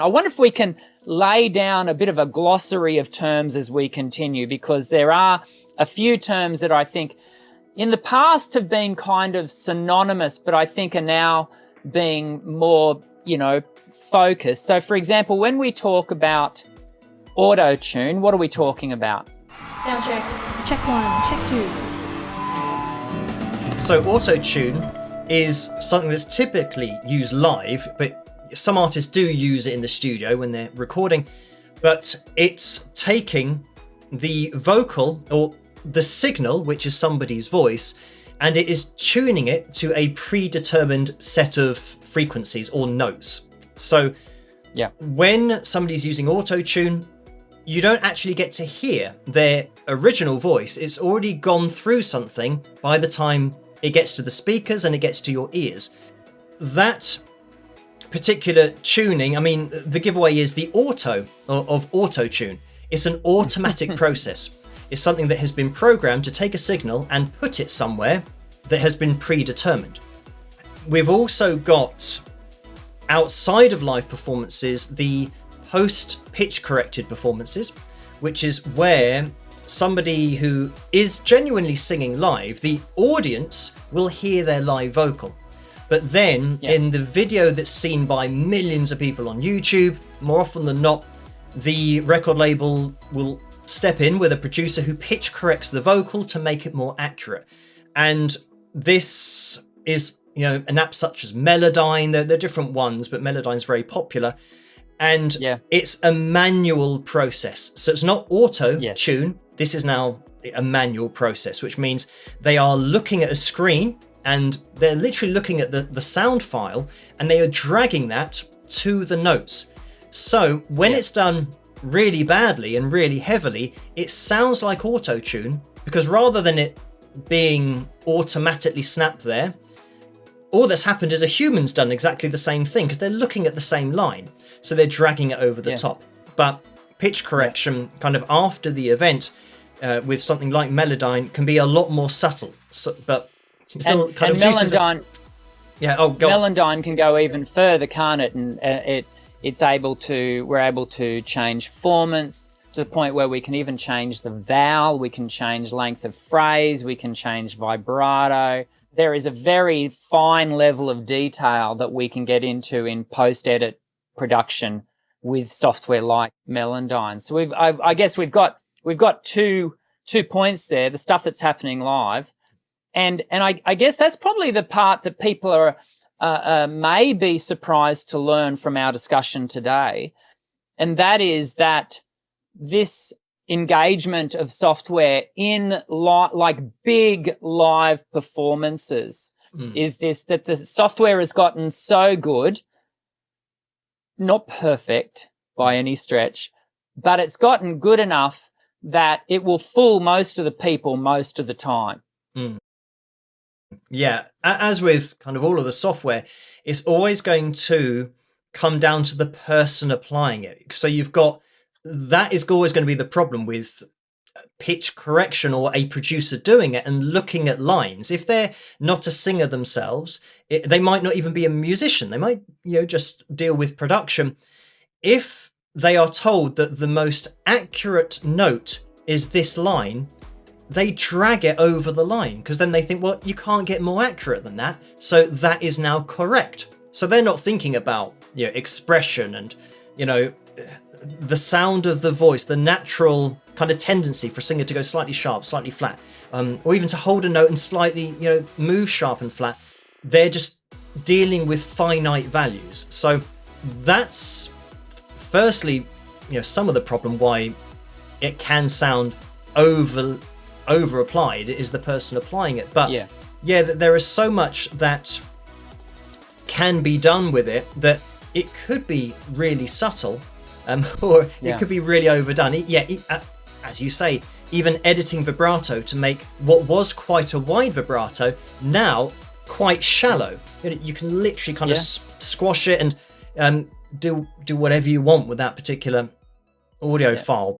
I wonder if we can lay down a bit of a glossary of terms as we continue, because there are a few terms that I think in the past have been kind of synonymous, but I think are now being more, focused. So, for example, when we talk about auto-tune, what are we talking about? Sound check. Check 1, check 2. So auto-tune is something that's typically used live, but some artists do use it in the studio when they're recording. But it's taking the vocal or the signal, which is somebody's voice, and it is tuning it to a predetermined set of frequencies or notes. So when somebody's using auto-tune, you don't actually get to hear their original voice. It's already gone through something by the time it gets to the speakers and it gets to your ears. That particular tuning, the giveaway is the of auto-tune. It's an automatic process. It's something that has been programmed to take a signal and put it somewhere that has been predetermined. We've also got, outside of live performances, the post-pitch corrected performances, which is where somebody who is genuinely singing live, the audience will hear their live vocal. But then in the video that's seen by millions of people on YouTube, more often than not, the record label will step in with a producer who pitch corrects the vocal to make it more accurate. And this is, an app such as Melodyne. There are different ones, but Melodyne's very popular. And it's a manual process. So it's not auto-tune. This is now a manual process, which means they are looking at a screen and they're literally looking at the sound file and they are dragging that to the notes. So when it's done really badly and really heavily, it sounds like auto-tune, because rather than it being automatically snapped there, all that's happened is a human's done exactly the same thing, because they're looking at the same line. So they're dragging it over the top. But pitch correction kind of after the event with something like Melodyne can be a lot more subtle. So, but still kind of Melodyne, Melodyne can go even further, can't it? And we're able to change formants to the point where we can even change the vowel, we can change length of phrase, we can change vibrato. There is a very fine level of detail that we can get into in post-edit production with software like Melodyne. So I guess we've got two points there: the stuff that's happening live, and I guess that's probably the part that people are may be surprised to learn from our discussion today, and that is that this engagement of software in like big live performances is this, that the software has gotten so good, not perfect by any stretch, but it's gotten good enough that it will fool most of the people most of the time. Yeah, as with kind of all of the software, it's always going to come down to the person applying it. So that is always going to be the problem with pitch correction or a producer doing it and looking at lines. If they're not a singer themselves, they might not even be a musician. They might, just deal with production. If they are told that the most accurate note is this line, they drag it over the line, because then they think, well, you can't get more accurate than that, so that is now correct. So they're not thinking about expression and the sound of the voice, the natural kind of tendency for a singer to go slightly sharp, slightly flat, or even to hold a note and slightly move sharp and flat. They're just dealing with finite values. So that's firstly some of the problem why it can sound over applied is the person applying it. But there is so much that can be done with it that it could be really subtle, or it could be really overdone. As you say, even editing vibrato to make what was quite a wide vibrato now quite shallow. You can literally kind of squash it and do whatever you want with that particular audio file.